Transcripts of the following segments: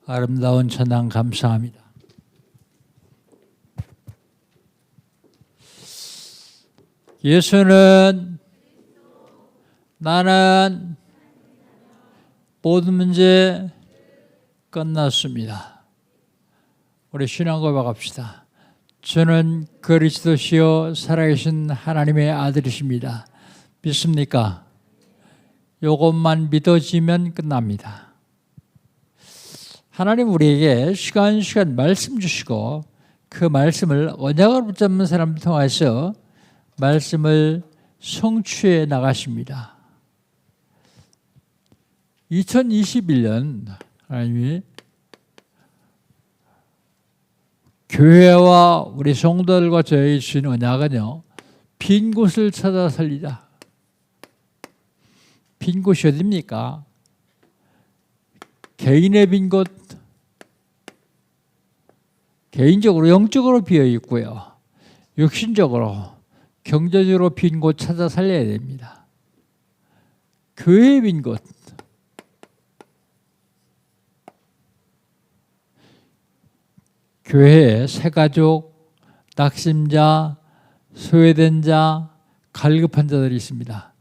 아름다운 찬양 감사합니다. 예수는 나는 모든 문제 끝났습니다. 우리 신앙 고백합시다. 저는 그리스도시요 살아계신 하나님의 아들이십니다. 믿습니까? 이것만 믿어지면 끝납니다. 하나님 우리에게 시간 말씀 주시고 그 말씀을 언약을 붙잡는 사람을 통해서 말씀을 성취해 나가십니다. 2021년 하나님이 교회와 우리 성도들과 저에게 주신 언약은요, 빈 곳을 찾아 살리자. 빈 곳이 어디입니까? 개인의 빈 곳, 개인적으로 영적으로 비어 있고요, 육신적으로 경제적으로 빈 곳 찾아 살려야 됩니다. 교회의 빈 곳, 교회에 새가족, 낙심자, 소외된 자, 갈급한 자들이 있습니다.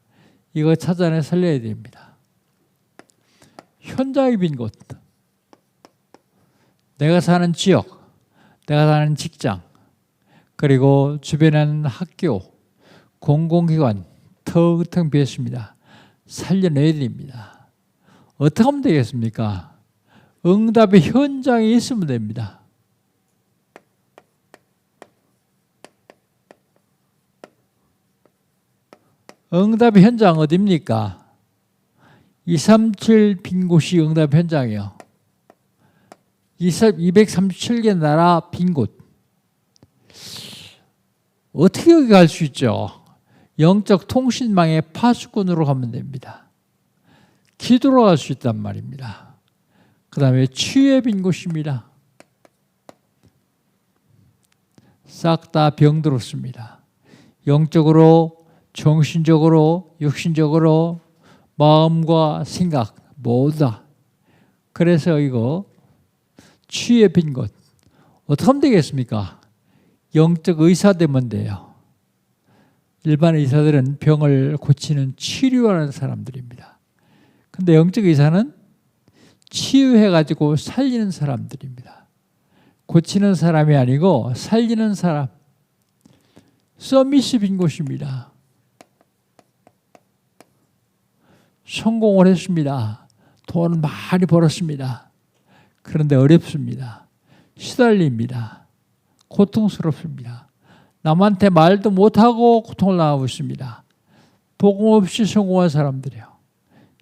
이거 찾아내 살려야 됩니다. 현장의 빈 곳, 내가 사는 지역, 내가 사는 직장, 그리고 주변에는 학교, 공공기관 텅텅 비었습니다. 살려내야 됩니다. 어떻게 하면 되겠습니까? 응답의 현장에 있으면 됩니다. 응답의 현장 어디입니까? 237 빈 곳이 응답 현장이요. 237개 나라 빈 곳. 어떻게 여기 갈 수 있죠? 영적 통신망의 파수꾼으로 가면 됩니다. 기도로 갈 수 있단 말입니다. 그 다음에 치유의 빈 곳입니다. 싹 다 병들었습니다. 영적으로, 정신적으로, 육신적으로, 마음과 생각 모두 다. 그래서 이거 치유의 빈 곳 어떻게 하면 되겠습니까? 영적 의사 되면 돼요. 일반 의사들은 병을 고치는 치료하는 사람들입니다. 근데 영적 의사는 치유해가지고 살리는 사람들입니다. 고치는 사람이 아니고 살리는 사람. 서밋이 빈 곳입니다. 성공을 했습니다. 돈을 많이 벌었습니다. 그런데 어렵습니다. 시달립니다. 고통스럽습니다. 남한테 말도 못하고 고통을 당하고 있습니다. 복음 없이 성공한 사람들이요.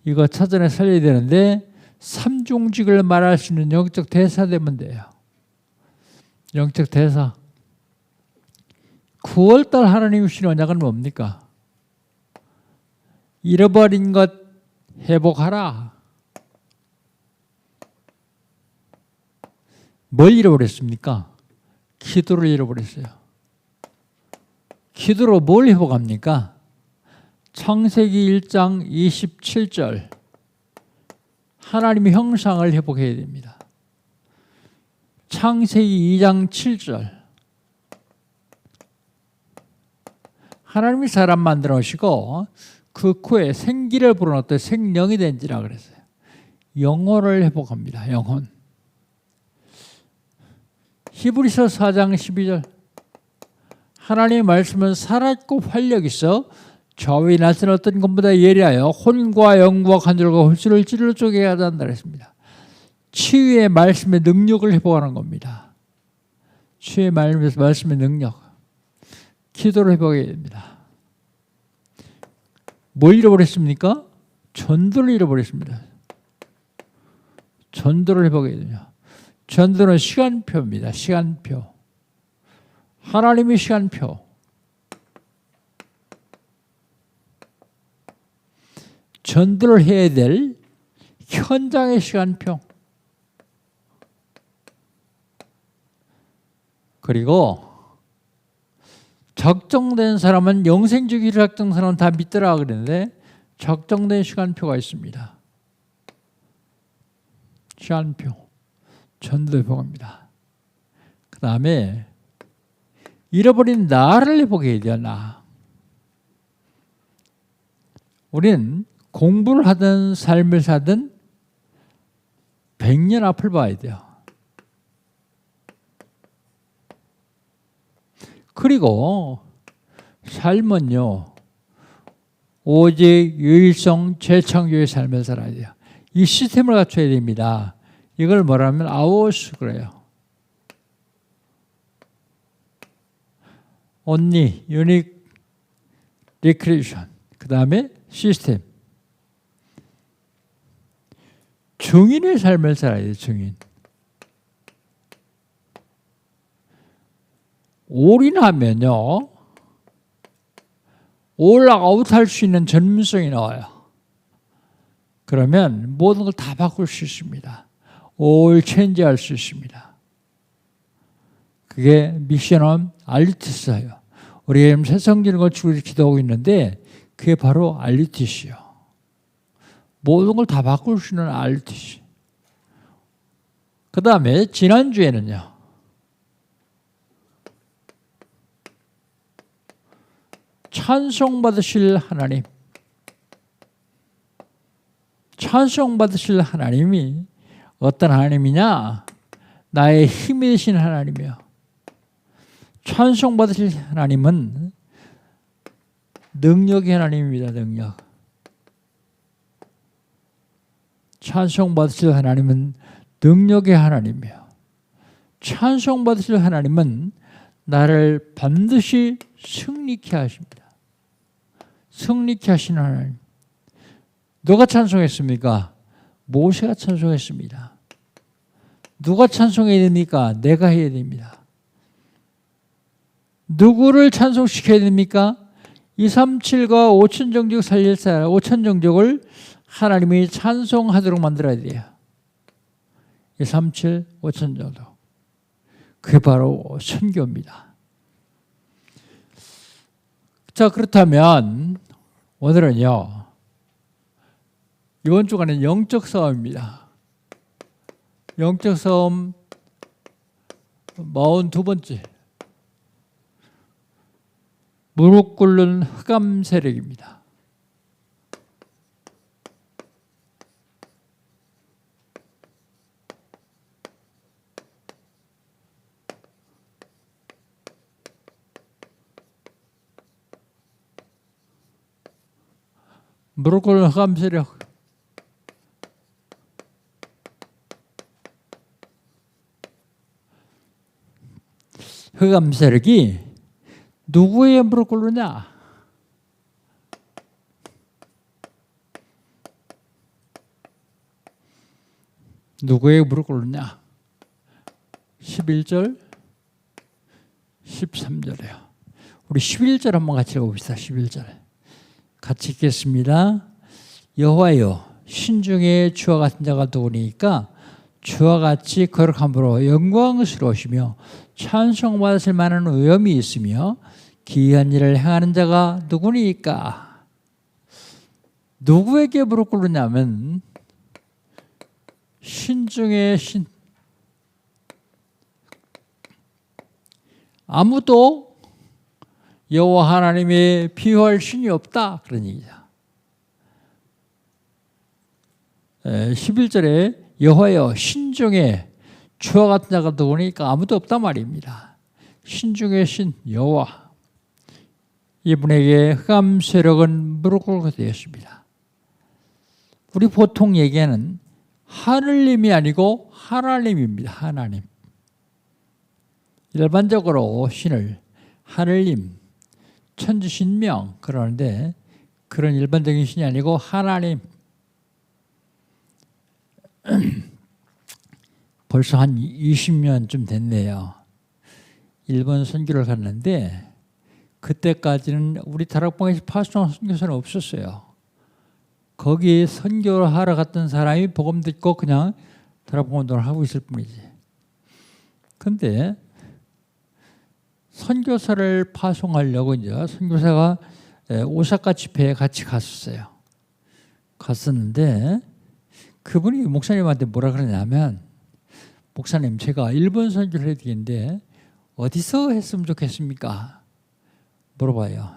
이거 찾아내 살려야 되는데 삼중직을 말할 수 있는 영적 대사 되면 돼요. 영적 대사. 9월달 하나님이 주신 언약은 뭡니까? 잃어버린 것 회복하라. 뭘 잃어버렸습니까? 기도를 잃어버렸어요. 기도로 뭘 회복합니까? 창세기 1장 27절 하나님의 형상을 회복해야 됩니다. 창세기 2장 7절 하나님이 사람 만들어 놓으시고 그 코에 생기를 불어넣었더니 생명이 된지라 그랬어요. 영혼을 회복합니다. 영혼. 히브리서 4장 12절 하나님의 말씀은 살아있고 활력 있어 좌우에 낯선 어떤 것보다 예리하여 혼과 영과 관절과 홀수를 찔러 쪼개야 한다 그랬습니다. 치유의 말씀의 능력을 회복하는 겁니다. 치유의 말씀의 능력. 기도를 회복해야 됩니다. 뭘 잃어버렸습니까? 전도를 잃어버렸습니다. 전도를 회복해야 돼요. 전도는 시간표입니다. 시간표. 하나님의 시간표. 전도를 해야 될 현장의 시간표. 그리고 적정된 사람은 영생주기를 작정한 사람은 다 믿더라 그랬는데 적정된 시간표가 있습니다. 시간표. 전도에 복입니다. 그 다음에 잃어버린 나를 회복해야 돼요. 나. 우린 공부를 하든 삶을 사든 100년 앞을 봐야 돼요. 그리고 삶은요, 오직 유일성 재창조의 삶을 살아야 돼요. 이 시스템을 갖춰야 됩니다. 이걸 뭐라면 아우스 그래요. only, unique, recreation. 그 다음에 시스템. 증인의 삶을 살아야 돼요. 증인. 올인하면요, 올 아웃 할 수 있는 전문성이 나와요. 그러면 모든 걸 다 바꿀 수 있습니다. 올 체인지할 수 있습니다. 그게 미션은 알리티스예요. 우리가 지금 새 성전을 건축을 기도하고 있는데 그게 바로 알리티스요. 모든 걸 다 바꿀 수 있는 알리티스. 그 다음에 지난주에는요, 찬송받으실 하나님. 찬송받으실 하나님이 어떤 하나님이냐? 나의 힘이 되신 하나님이요. 찬송받으실 하나님은 능력의 하나님입니다. 능력. 찬송받으실 하나님은 능력의 하나님이요. 찬송받으실 하나님은 나를 반드시 승리케 하십니다. 승리케 하시는 하나님. 누가 찬송했습니까? 모세가 찬송했습니다. 누가 찬송해야 됩니까? 내가 해야 됩니다. 누구를 찬송시켜야 됩니까? 237과 5천 정적 살릴 사람, 5천 정적을 하나님이 찬송하도록 만들어야 돼요. 237, 5천 정적. 그게 바로 선교입니다. 자, 그렇다면 오늘은요, 이번 주간은 영적 싸움입니다. 영적 싸움 42번째. 무릎 꿇는 흑암 세력입니다. 무릎 꿇는 흑암 세력. 흑암 세력이 누구의 무릎 꿇느냐? 누구의 무릎 꿇느냐? 11절, 13절이에요. 우리 11절 한번 같이 읽어봅시다. 11절. 같이 읽겠습니다. 여호와여, 신중에 주와 같은 자가 누구니까 주와 같이 거룩함으로 영광스러우시며 찬송받으실 만한 의엄이 있으며 기이한 일을 행하는 자가 누구니까? 누구에게 무릎 꿇느냐면 신중의 신. 아무도 여호와 하나님의 비교할 신이 없다, 그런 얘기죠. 11절에 여호와여 신중에 주와 같은 자가 누구니까 아무도 없단 말입니다. 신중의 신 여호와, 이분에게 흑암 세력은 무릎 꿇게 되었습니다. 우리 보통 얘기하는 하늘님이 아니고 하나님입니다. 하나님. 일반적으로 신을 하늘님, 천지신명 그러는데 그런 일반적인 신이 아니고 하나님. 벌써 한 20년쯤 됐네요. 일본 선교를 갔는데 그때까지는 우리 다락방에서 파송한 선교사는 없었어요. 거기 선교를 하러 갔던 사람이 복음 듣고 그냥 다락방 운동을 하고 있을 뿐이지. 그런데 선교사를 파송하려고 이제 선교사가 오사카 집회에 같이 갔었어요. 갔었는데 그분이 목사님한테 뭐라 그러냐면 목사님, 제가 일본 선교를 해야 되는데 어디서 했으면 좋겠습니까? 물어봐요.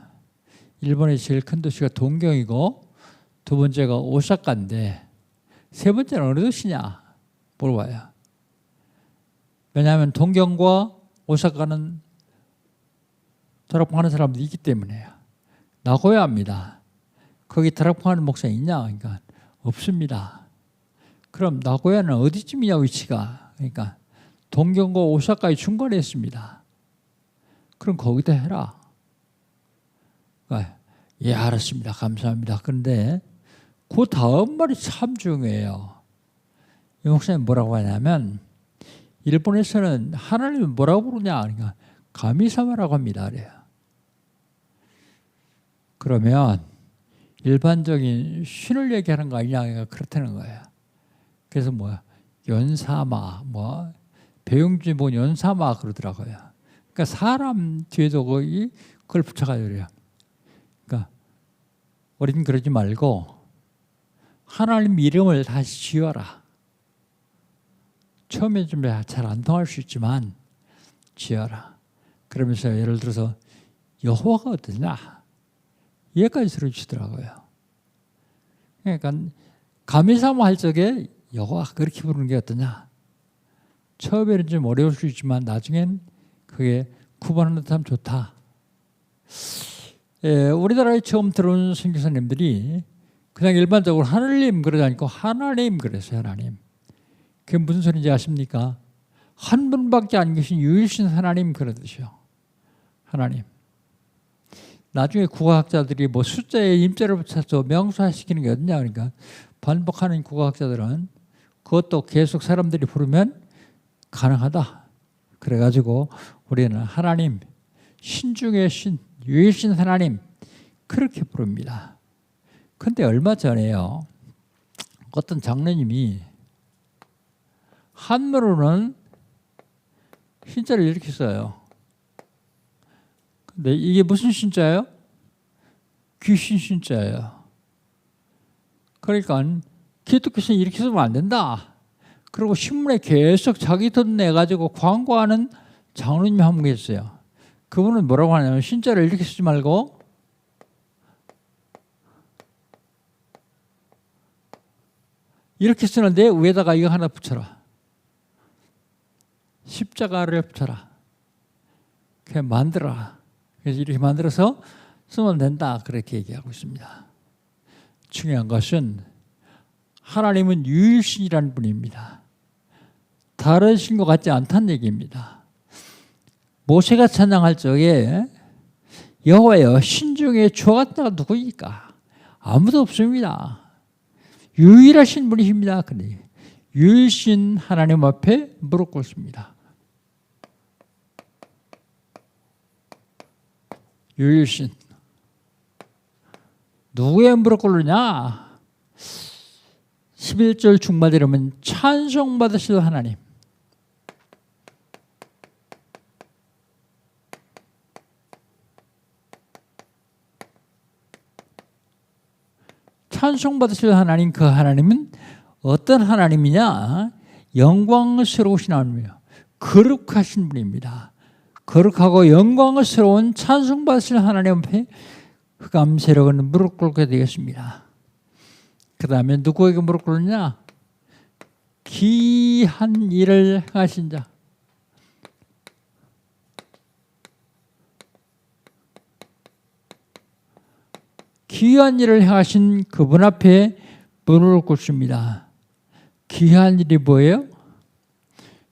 일본의 제일 큰 도시가 동경이고 두 번째가 오사카인데 세 번째는 어느 도시냐? 물어봐요. 왜냐하면 동경과 오사카는 다락방하는 사람들이 있기 때문에요. 나고야입니다. 거기 다락방하는 목사 있냐? 그러니까 없습니다. 그럼 나고야는 어디쯤이냐 위치가? 그러니까 동경과 오사카의 중간에 있습니다. 그럼 거기다 해라. 예, 알았습니다. 감사합니다. 그런데 그 다음 말이 참 중요해요. 이 목사님 뭐라고 하냐면 일본에서는 하나님을 뭐라고 부르냐? 그러니까 가미사마라고 합니다. 그래요. 그러면 일반적인 신을 얘기하는 거 아니냐? 그렇다는 거예요. 그래서 뭐야? 연사마, 뭐 배용준 뭐 연사마 그러더라고요. 그러니까 사람 뒤에도 그걸 붙여가지고 그래요. 그러니까 우리는 그러지 말고 하나님 이름을 다시 지어라. 처음에 좀 잘 안 통할 수 있지만 지어라. 그러면서 예를 들어서 여호와가 어떠냐? 얘까지 들어주시더라고요. 그러니까 가미사마 할 적에 여호와 그렇게 부르는 게 어떠냐? 처음에는 좀 어려울 수 있지만 나중엔 그게 구분하는 듯 하면 좋다. 예, 우리나라에 처음 들어온 선교사님들이 그냥 일반적으로 하늘님 그러지 않고 하나님 그랬어요. 하나님. 그게 무슨 소리인지 아십니까? 한 분밖에 안 계신 유일신 하나님 그런 뜻이요. 하나님. 나중에 국어학자들이 뭐 숫자에 임자를 붙여서 명사시키는 게 어딨냐 그러니까 반복하는 국어학자들은 그것도 계속 사람들이 부르면 가능하다. 그래가지고 우리는 하나님, 신 중에 신, 유일신 하나님 그렇게 부릅니다. 근데 얼마 전에요. 어떤 장로님이 한문으로는 신자를 이렇게 써요. 근데 이게 무슨 신자예요? 귀신 신자예요. 그러니까 기독교에서는 이렇게 쓰면 안 된다. 그리고 신문에 계속 자기 돈 내가지고 광고하는 장로님이 한 분 계셨어요. 그분은 뭐라고 하냐면 신자를 이렇게 쓰지 말고 이렇게 쓰는데 위에다가 이거 하나 붙여라. 십자가를 붙여라. 그냥 만들어라. 그래서 이렇게 만들어서 쓰면 된다. 그렇게 얘기하고 있습니다. 중요한 것은 하나님은 유일신이라는 분입니다. 다른 신과 같지 않다는 얘기입니다. 모세가 찬양할 적에 여호와여 신 중에 주와 같은 자가 누구입니까? 아무도 없습니다. 유일하신 분이십니다. 그래. 유일신 하나님 앞에 무릎 꿇습니다. 유일신. 누구의 무릎 꿇느냐? 11절 중반에 이르면 찬송받으실 하나님. 찬송받으실 하나님, 그 하나님은 어떤 하나님이냐? 영광스러우신 하나님이에요. 거룩하신 분입니다. 거룩하고 영광스러운 찬송받으실 하나님 앞에 흑암세력은 무릎 꿇게 되겠습니다. 그 다음에 누구에게 무릎 꿇느냐? 기한 일을 행하신 자. 기한 일을 행하신 그분 앞에 무릎을 꿇습니다. 기한 일이 뭐예요?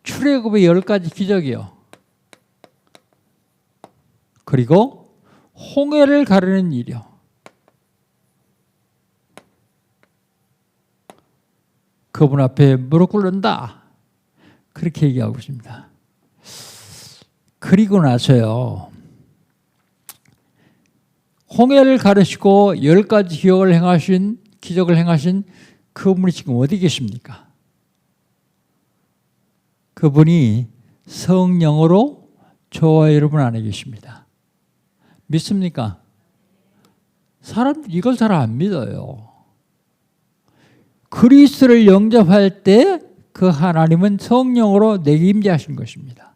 출애굽의 10가지 기적이요. 그리고 홍해를 가르는 일이요. 그분 앞에 무릎 꿇는다. 그렇게 얘기하고 있습니다. 그리고 나서요. 홍해를 가르시고 10가지 기적을 행하신 그분이 지금 어디 계십니까? 그분이 성령으로 저와 여러분 안에 계십니다. 믿습니까? 사람들이 이걸 잘 안 믿어요. 그리스도를 영접할 때 그 하나님은 성령으로 내게 임재하신 것입니다.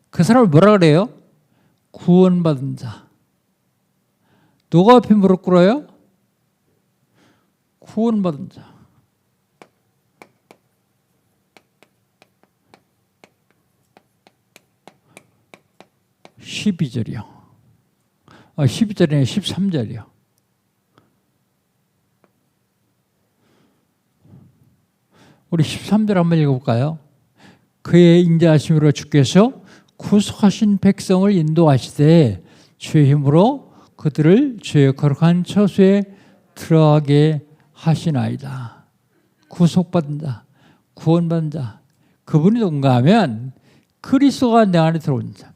그 사람을 뭐라 그래요? 구원받은 자. 누가 앞에 무릎 꿇어요? 구원받은 자. (12절이요) 12절이네 13절이요. 우리 13절 한번 읽어볼까요? 그의 인자하심으로 주께서 구속하신 백성을 인도하시되 주의 힘으로 그들을 주의 거룩한 처소에 들어가게 하시나이다. 구속받은 자, 구원받은 자, 그분이 누군가 하면 그리스도가 내 안에 들어온 자.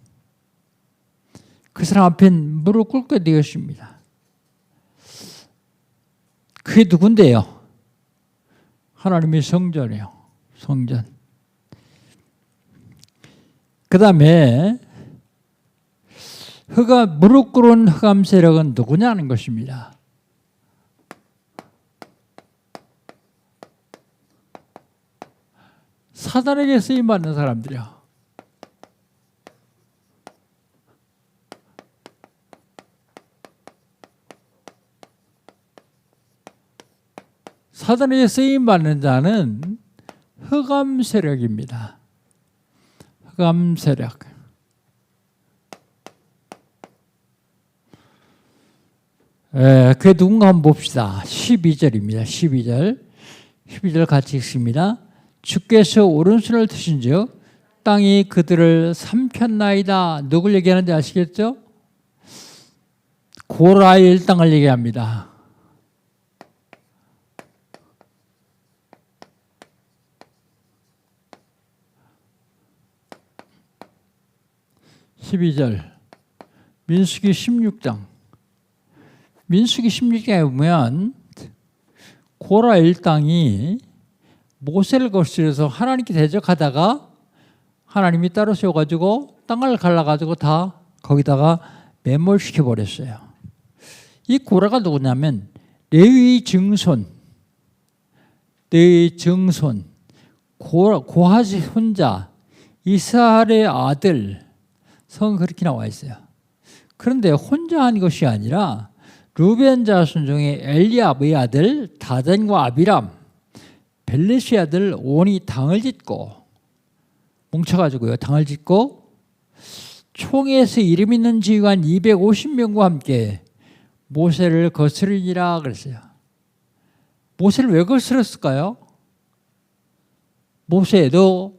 그 사람 앞에 무릎 꿇게 되었습니다. 그게 누군데요? 하나님의 성전이에요. 성전. 그 다음에 무릎 꿇은 흑암 세력은 누구냐는 것입니다. 사단에게 쓰임받는 사람들이요. 사단에게 쓰임받는 자는 흑암 세력입니다. 흑암 세력. 그게 누군가 한번 봅시다. 12절입니다. 12절 같이 읽습니다. 주께서 오른손을 드신 즉 땅이 그들을 삼켰나이다. 누굴 얘기하는지 아시겠죠? 고라의 일당을 얘기합니다. (12절) 민수기 16장. 민수기 16장에 보면 고라 일당이 모세를 거스려서 하나님께 대적하다가 하나님이 따로 세워가지고 땅을 갈라가지고 다 거기다가 매몰시켜 버렸어요. 이 고라가 누구냐면 레위 증손, 고하지 손자, 이스라엘의 아들. 성은 그렇게 나와 있어요. 그런데 혼자 한 것이 아니라 루벤 자손 중에 엘리압의 아들 다단과 아비람, 벨렛의 아들 온이 당을 짓고 뭉쳐가지고요. 당을 짓고 총에서 이름 있는 지휘관 250명과 함께 모세를 거스르니라 그랬어요. 모세를 왜 거스렸을까요? 모세, 너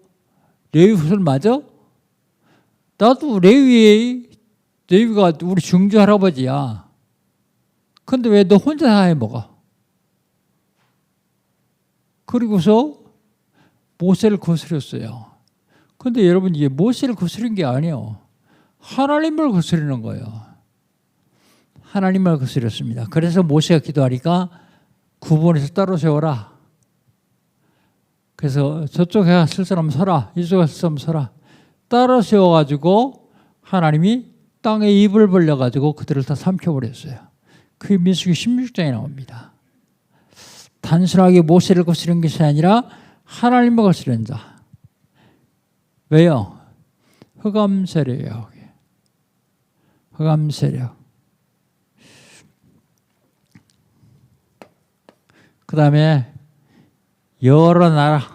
레위 후손 맞아? 나도 레위가 우리 증조 할아버지야. 근데 왜 너 혼자 다 해먹어? 그리고서 모세를 거스렸어요. 근데 여러분, 이게 모세를 거스린 게 아니에요. 하나님을 거스리는 거예요. 하나님을 거스렸습니다. 그래서 모세가 기도하니까 구분해서 따로 세워라. 그래서 저쪽에 쓸 사람 서라, 이쪽에 쓸 사람 서라. 따로 세워가지고 하나님이 땅에 입을 벌려가지고 그들을 다 삼켜버렸어요. 그게 민수기 16장에 나옵니다. 단순하게 모세를 거스른 것이 아니라 하나님을 거스른 자. 왜요? 흑암 세력이에요. 흑암 세력. 그 다음에 여러 나라.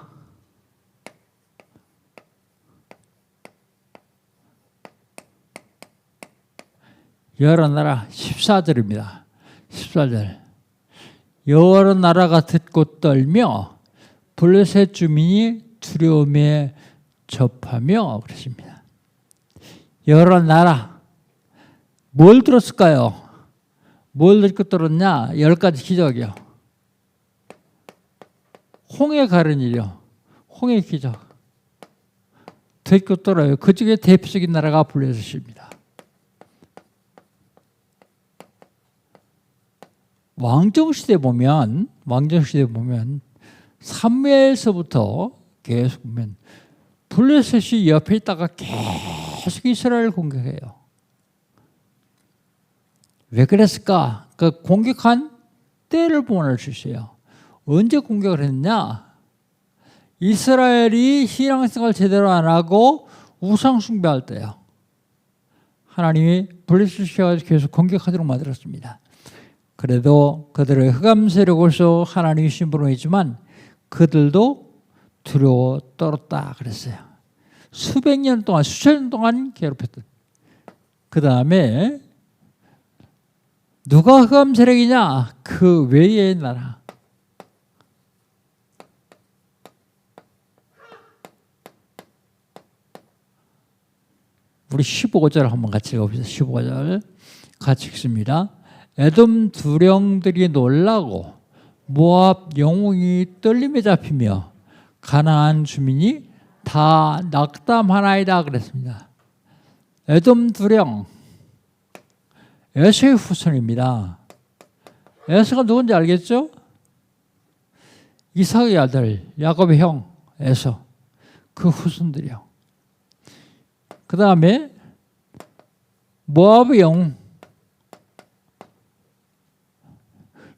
여러 나라 14절입니다. 14절. 여러 나라가 듣고 떨며 블레셋 주민이 두려움에 접하며 그러십니다. 여러 나라. 뭘 들었을까요? 뭘 듣고 떨었냐? 10가지 기적이요. 홍해 가는 일이요. 홍해 기적. 듣고 떨어요. 그 중에 대표적인 나라가 블레셋입니다. 왕정시대 보면 사무엘서부터 계속 보면 블레셋이 옆에 있다가 계속 이스라엘을 공격해요. 왜 그랬을까? 그 공격한 때를 보면 알 수 있어요. 언제 공격을 했냐? 이스라엘이 신앙생활 제대로 안 하고 우상 숭배할 때요. 하나님이 블레셋시아에서 계속 공격하도록 만들었습니다. 그래도 그들의 흑암 세력으로서 하나님이 심부름했지만 그들도 두려워 떨었다 그랬어요. 수백 년 동안, 수천 년 동안 괴롭혔던. 그 다음에 누가 흑암 세력이냐? 그 외의 나라. 우리 15절 한번 같이 읽어봅시다. 15절 같이 읽습니다. 에돔 두령들이 놀라고 모압 영웅이 떨림에 잡히며 가나안 주민이 다 낙담하나이다 그랬습니다. 에돔 두령, 에서의 후손입니다. 에서가 누군지 알겠죠? 이삭의 아들, 야곱의 형 에서, 그 후손들이요. 그 다음에 모압의 영웅,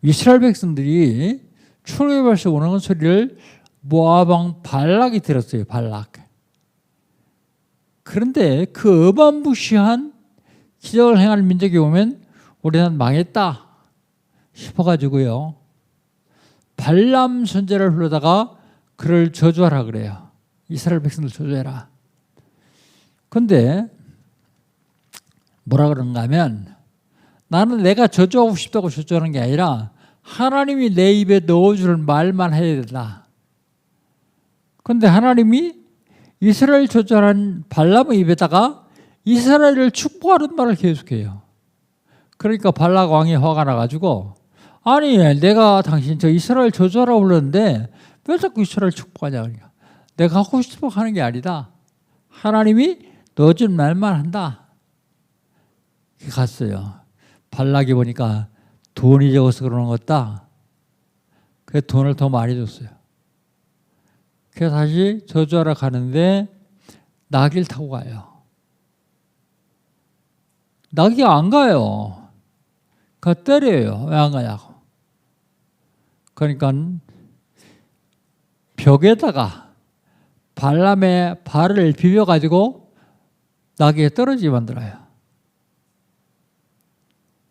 이스라엘 백성들이 출애굽에서 오는 소리를 모압 왕 발락이 들었어요. 발락. 그런데 그 어마무시한 기적을 행할 민족이 오면 우리는 망했다 싶어가지고요. 발람 선지자를 불러다가 그를 저주하라 그래요. 이스라엘 백성들 저주해라. 그런데 뭐라 그런가 하면 나는 내가 저주하고 싶다고 저주하는 게 아니라 하나님이 내 입에 넣어줄 말만 해야 된다. 그런데 하나님이 이스라엘 저주하는 발람의 입에다가 이스라엘을 축복하는 말을 계속해요. 그러니까 발락 왕이 화가 나가지고 아니 내가 당신 저 이스라엘 저주하라고 불렀는데 왜 자꾸 이스라엘 축복하냐. 그러니까 내가 하고 싶어 하는 게 아니다. 하나님이 넣어준 말만 한다. 갔어요. 발락이 보니까 돈이 적어서 그러는 것 같다. 그래서 돈을 더 많이 줬어요. 그래서 다시 저주하러 가는데 나귀를 타고 가요. 나귀가 안 가요. 그 때려요. 왜 안 가냐고. 그러니까 벽에다가 발람의 발을 비벼가지고 나귀에 떨어지게 만들어요.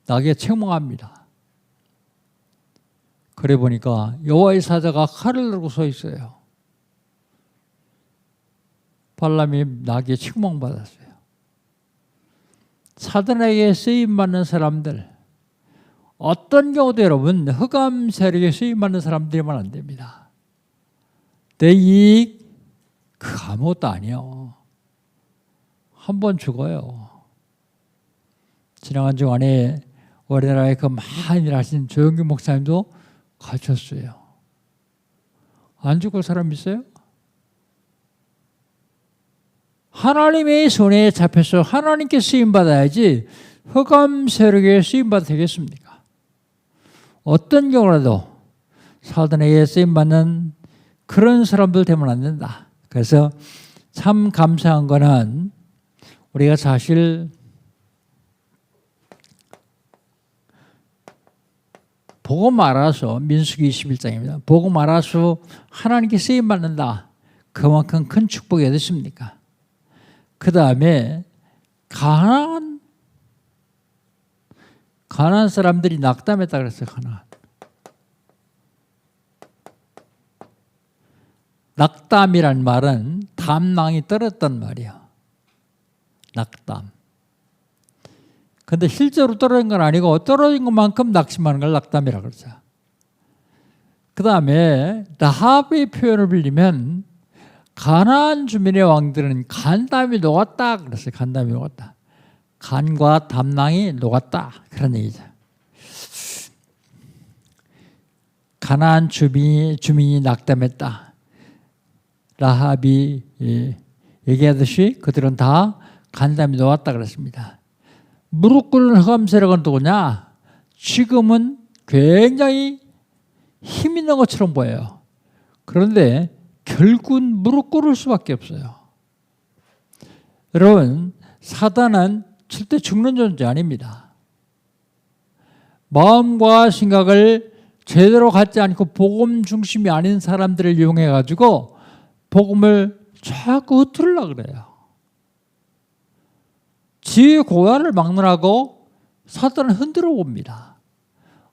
나귀에 책망합니다. 그래 보니까 여호와의 사자가 칼을 들고 서 있어요. 발람이 나귀에 책망받았어요. 사단에게 쓰임받는 사람들, 어떤 경우도 여러분 흑암 세력에 쓰임받는 사람들이면 안 됩니다. 내 이익 그 아무것도 아니요. 한 번 죽어요. 지나간 주간에 우리나라에 그 많은 일 하신 조영규 목사님도 가르쳤어요. 안 죽을 사람 있어요? 하나님의 손에 잡혀서 하나님께 쓰임받아야지 흑암 세력에 쓰임받아도 되겠습니까? 어떤 경우라도 사단에게 쓰임받는 그런 사람들 되면 안 된다. 그래서 참 감사한 거는 우리가 사실 복음 알아서 민수기 21장입니다. 복음 알아서 하나님께 쓰임받는다. 그만큼 큰 축복이 어딨습니까? 그 다음에 가나안 사람들이 낙담했다 그랬어요. 가나안. 낙담이란 말은 담낭이 떨어졌단 말이에요. 낙담. 근데 실제로 떨어진 건 아니고 떨어진 것만큼 낙심하는 걸 낙담이라고 그러죠. 그 다음에 라합의 표현을 빌리면 가나안 주민의 왕들은 간담이 녹았다 그랬어요. 간담이 녹았다. 간과 담낭이 녹았다 그런 얘기죠. 가나안 주민이 낙담했다. 라합이 얘기하듯이 그들은 다 간담이 녹았다 그랬습니다. 무릎 꿇는 흑암 세력은 누구냐? 지금은 굉장히 힘 있는 것처럼 보여요. 그런데 결국은 무릎 꿇을 수밖에 없어요. 여러분, 사단은 절대 죽는 존재 아닙니다. 마음과 생각을 제대로 갖지 않고 복음 중심이 아닌 사람들을 이용해 가지고 복음을 자꾸 흩으려고 그래요. 지혜의 고난을 막느라고 사단은 흔들어 봅니다.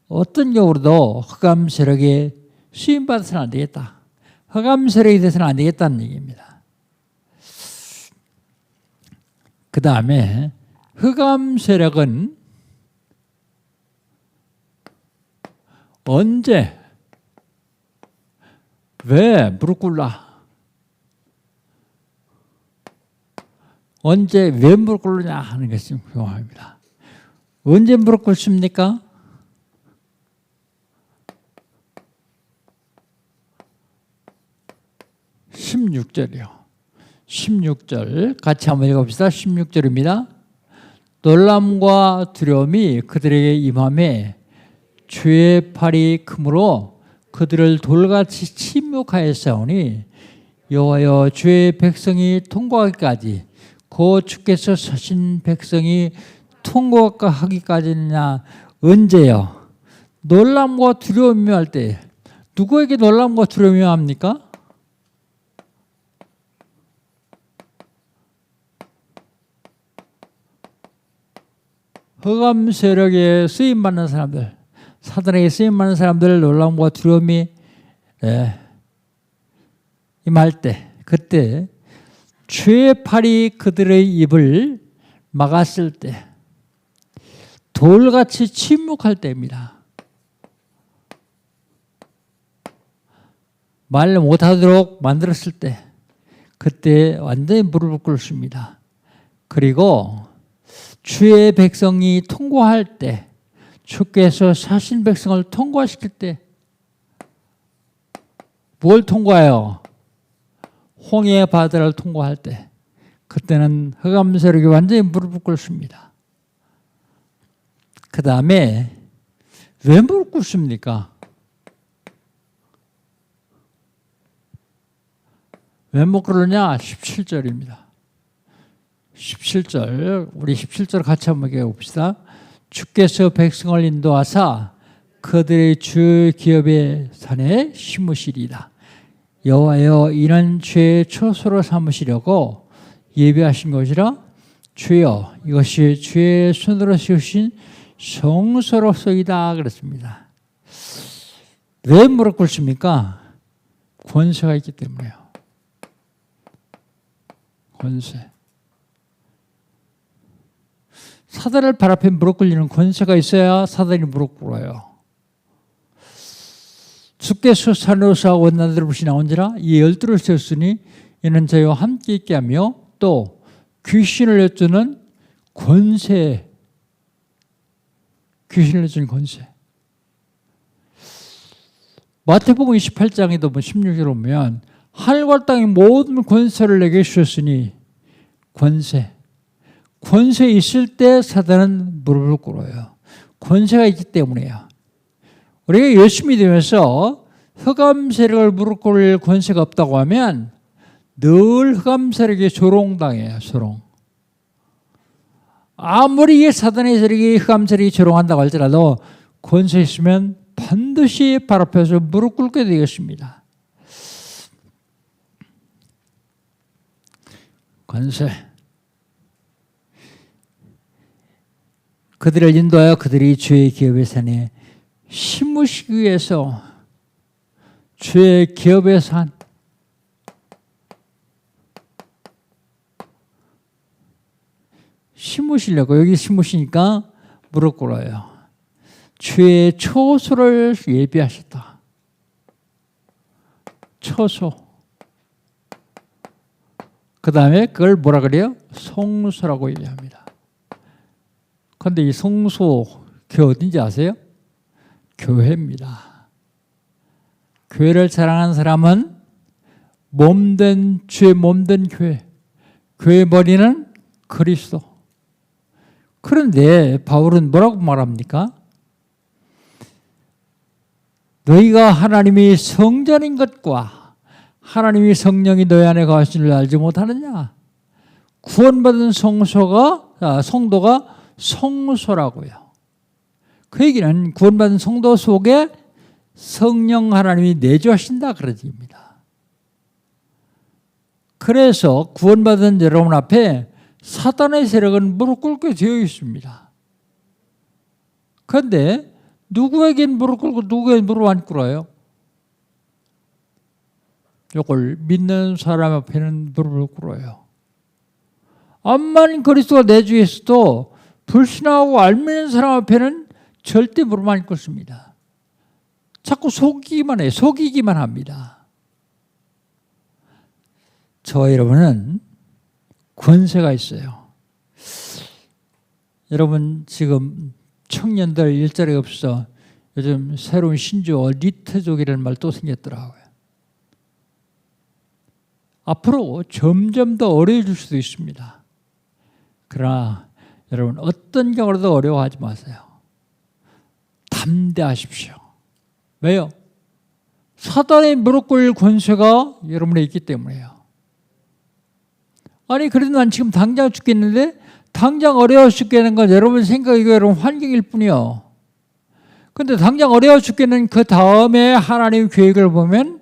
어떤 경우로도 흑암 세력에 수임받아서는 안 되겠다. 흑암 세력이 돼서는 안 되겠다는 얘기입니다. 그 다음에 흑암 세력은 언제, 왜 무릎 꿇라? 언제, 왜 무릎 꿇느냐 하는 것이 중요합니다. 언제 무릎 꿇습니까? (16절이요) 16절 같이 한번 읽어봅시다. 16절입니다. 놀람과 두려움이 그들에게 임함에 주의 팔이 크므로 그들을 돌같이 침묵하였사오니 여호와여 주의 백성이 통과하기까지 곧 주께서 서신 백성이 통과하기까지냐 언제요? 놀람과 두려움이 할 때 누구에게 놀람과 두려움이 합니까? 흑암 세력에 쓰임받는 사람들, 사단에게 쓰임받는 사람들 놀람과 두려움이 임할 때, 그때 주의 팔이 그들의 입을 막았을 때, 돌같이 침묵할 때입니다. 말 못하도록 만들었을 때, 그때 완전히 무릎을 꿇습니다. 그리고 주의 백성이 통과할 때, 주께서 사신 백성을 통과시킬 때, 뭘 통과해요? 홍해 바다를 통과할 때, 그때는 흑암 세력이 완전히 무릎을 꿇습니다. 그 다음에 왜 무릎 꿇습니까? 왜 못 꿇느냐? 17절입니다. 17절, 우리 17절 같이 한번 읽어봅시다. 주께서 백성을 인도하사 그들의 주 기업의 산에 심으시리이다. 여호와여 이는 주의 초소로 삼으시려고 예비하신 것이라. 주여 이것이 주의 손으로 세우신 성소로서이다 그랬습니다. 왜 무릎 꿇습니까? 권세가 있기 때문에요. 권세. 사단을 발 앞에 무릎 꿇리는 권세가 있어야 사단이 무릎 꿇어요. 주께서 산으로서 원나들을 부시나 온지라 이 열두를 세웠으니 이는 저희와 함께 있게 하며 또 귀신을 내쫓는 권세, 귀신을 내쫓는 권세. 마태복음 28장에도 16절 보면 하늘과 땅의 모든 권세를 내게 주셨으니 권세. 권세 있을 때 사단은 무릎을 꿇어요. 권세가 있기 때문에요. 우리가 열심히 되면서 흑암 세력을 무릎 꿇을 권세가 없다고 하면 늘 흑암 세력에 조롱당해요. 조롱. 아무리 사단의 세력이 흑암 세력이 조롱한다고 할지라도 권세 있으면 반드시 발 앞에서 무릎 꿇게 되겠습니다. 권세. 그들을 인도하여 그들이 주의 기업의 산에 심으시기 위해서 주의 기업의 산, 심으시려고 여기 심으시니까 무릎 꿇어요. 주의 초소를 예비하셨다. 초소. 그 다음에 그걸 뭐라 그래요? 성소라고 얘기합니다. 그런데 이 성소, 교회 어딘지 아세요? 교회입니다. 교회를 사랑하는 사람은 몸된 주의 몸된 교회, 교회의 머리는 그리스도. 그런데 바울은 뭐라고 말합니까? 너희가 하나님이 성전인 것과 하나님이 성령이 너희 안에 거하신 줄 알지 못하느냐? 구원받은 성도가 성소라고요. 그 얘기는 구원받은 성도 속에 성령 하나님이 내주하신다 그런 얘기입니다. 그래서 구원받은 여러분 앞에 사단의 세력은 무릎 꿇게 되어 있습니다. 그런데 누구에겐 무릎 꿇고 누구에겐 무릎 안 꿇어요? 이걸 믿는 사람 앞에는 무릎을 꿇어요. 암만 그리스도가 내 주에 있어도 불신하고 안 믿는 사람 앞에는 절대 무릎 안 꿇습니다. 자꾸 속이기만 해요. 속이기만 합니다. 저와 여러분은 권세가 있어요. 여러분 지금 청년들 일자리가 없어 요즘 새로운 신조어 리트족이라는 말 또 생겼더라고요. 앞으로 점점 더 어려워질 수도 있습니다. 그러나 여러분 어떤 경우라도 어려워하지 마세요. 담대하십시오. 왜요? 사단의 무릎 꿇을 권세가 여러분에 있기 때문에요. 아니 그래도 난 지금 당장 죽겠는데 당장 어려워 죽겠는 건 여러분 생각이고 여러분 환경일 뿐이요. 그런데 당장 어려워 죽겠는 그 다음에 하나님 계획을 보면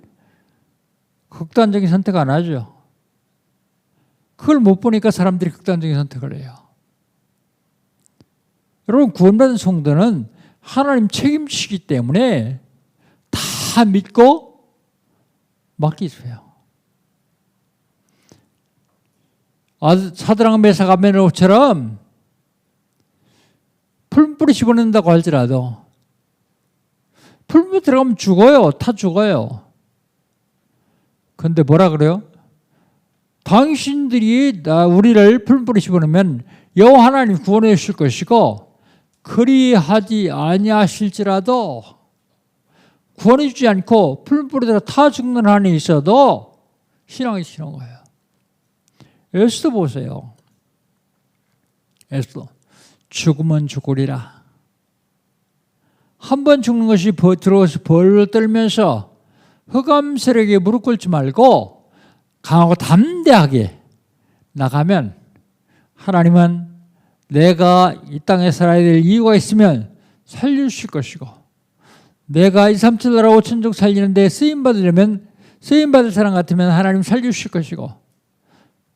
극단적인 선택 안 하죠. 그걸 못 보니까 사람들이 극단적인 선택을 해요. 여러분 구원받은 성도는 하나님 책임지시기 때문에 다 믿고 맡기세요. 사드락 메삭 아벤노고처럼 풀뿌리 집어넣는다고 할지라도 풀뿌리 들어가면 죽어요. 다 죽어요. 그런데 뭐라 그래요? 당신들이 우리를 풀뿌리 집어넣으면 여호와 하나님 구원해 주실 것이고 그리하지 아니하실지라도 구원해 주지 않고 풀뿌리들어 다 죽는 한이 있어도 신앙이 신은 거예요. 에스더 보세요. 에스더 죽으면 죽으리라. 한 번 죽는 것이 들어와서 벌을 떨면서 흑암 세력에 무릎 꿇지 말고 강하고 담대하게 나가면 하나님은 내가 이 땅에 살아야 될 이유가 있으면 살려주실 것이고 내가 2, 3, 7 나라 5천족 살리는데 쓰임받으려면 쓰임받을 사람 같으면 하나님 살려주실 것이고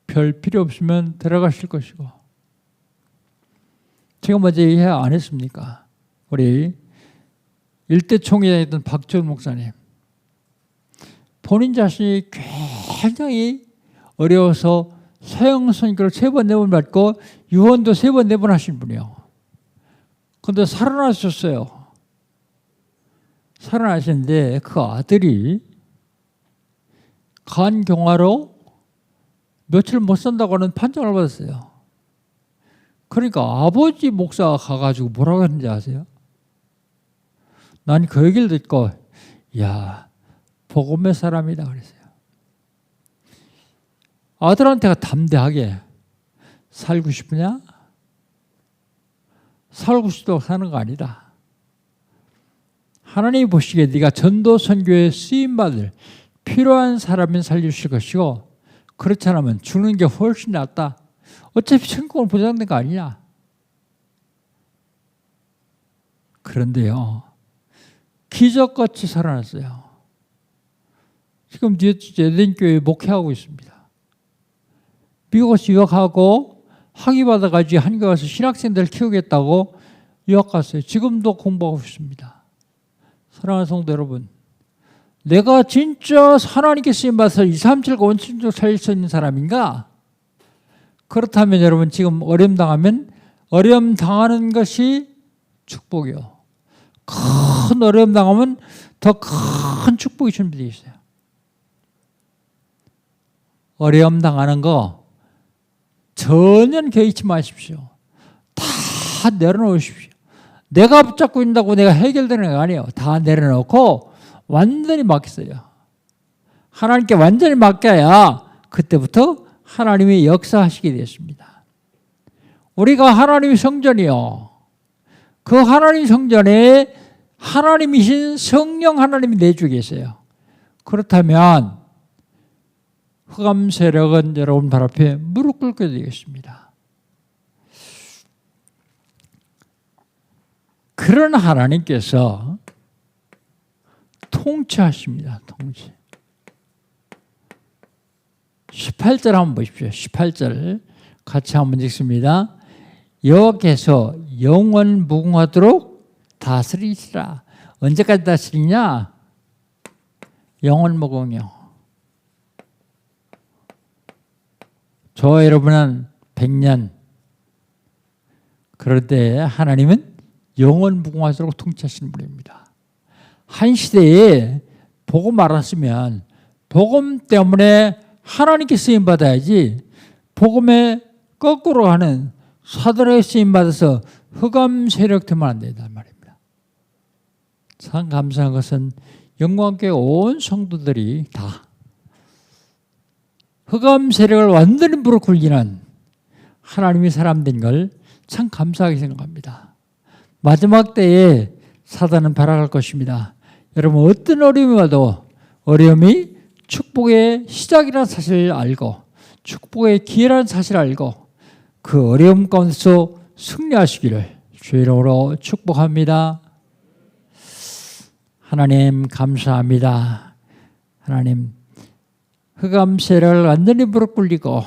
별 필요 없으면 들어가실 것이고 제가 먼저 이해 안 했습니까? 우리 일대 총회장이었던 박지원 목사님 본인 자신이 굉장히 어려워서 사형 선고를 3번, 4번 받고 유언도 3번, 4번 하신 분이에요. 그런데 살아나셨어요. 살아나셨는데 그 아들이 간경화로 며칠 못 산다고 하는 판정을 받았어요. 그러니까 아버지 목사가 가가지고 뭐라고 했는지 아세요? 난 그 얘기를 듣고 야 복음의 사람이다 그랬어요. 아들한테가 담대하게 살고 싶으냐? 살고 싶다고 사는 거 아니다. 하나님이 보시기에 네가 전도 선교에 쓰임받을 필요한 사람은 살려주실 것이고 그렇지 않으면 죽는 게 훨씬 낫다. 어차피 천국은 보장된 거 아니냐. 그런데요. 기적같이 살아났어요. 지금 에덴교회에 목회하고 있습니다. 미국에서 유학하고 학위 받아가지고 한국에 와서 신학생들 키우겠다고 유학 갔어요. 지금도 공부하고 있습니다. 사랑하는 성도 여러분, 내가 진짜 하나님께 쓰임받아서 2, 3, 7, 5천족 살릴 수 있는 사람인가? 그렇다면 여러분 지금 어려움 당하면 어려움 당하는 것이 축복이요. 큰 어려움 당하면 더 큰 축복이 준비되어 있어요. 어려움 당하는 거 전혀 개의치 마십시오. 다 내려놓으십시오. 내가 붙잡고 있다고 내가 해결되는 거 아니에요. 다 내려놓고 완전히 맡겼어요. 하나님께 완전히 맡겨야 그때부터 하나님이 역사하시게 됐습니다. 우리가 하나님의 성전이요. 그 하나님 성전에 하나님이신 성령 하나님이 내주 계세요. 그렇다면 흑암 세력은 여러분 발 앞에 무릎 꿇게 되겠습니다. 그런 하나님께서 통치하십니다. 통치. 18절 한번 보십시오. 18절 같이 한번 읽습니다. 여호와께서 영원 무궁하도록 다스리시라. 언제까지 다스리냐? 영원 무궁요. 저와 여러분은 100년. 그럴 때 하나님은 영원 무궁하도록 통치하시는 분입니다. 한 시대에 복음 알았으면 복음 때문에 하나님께 쓰임 받아야지, 복음에 거꾸로 하는 사도에게 쓰임 받아서 흑암 세력 되면 안 된단 말입니다. 참 감사한 것은 영광교회 온 성도들이 다 흑암 세력을 완전히 무릎 꿇기는 하나님이 사람 된 걸 참 감사하게 생각합니다. 마지막 때에 사단은 발악할 것입니다. 여러분, 어떤 어려움이 와도 어려움이 축복의 시작이라는 사실을 알고, 축복의 기회라는 사실을 알고, 그 어려움 가운데서 승리하시기를 주의 이름으로 축복합니다. 하나님 감사합니다. 하나님, 흑암 세력을 완전히 무릎 꿇리고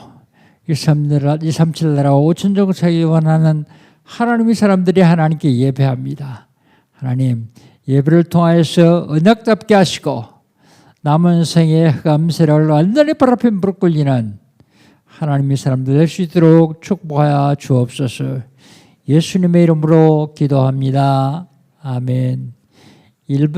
237 나라 5천 정착이 원하는 하나님의 사람들이 하나님께 예배합니다. 하나님, 예배를 통하여서 언약 잡게 하시고 남은 생의 흑암 세력을 완전히 발 앞에 무릎 꿇리는 하나님의 사람들 될 수 있도록 축복하여 주옵소서. 예수님의 이름으로 기도합니다. 아멘. 1분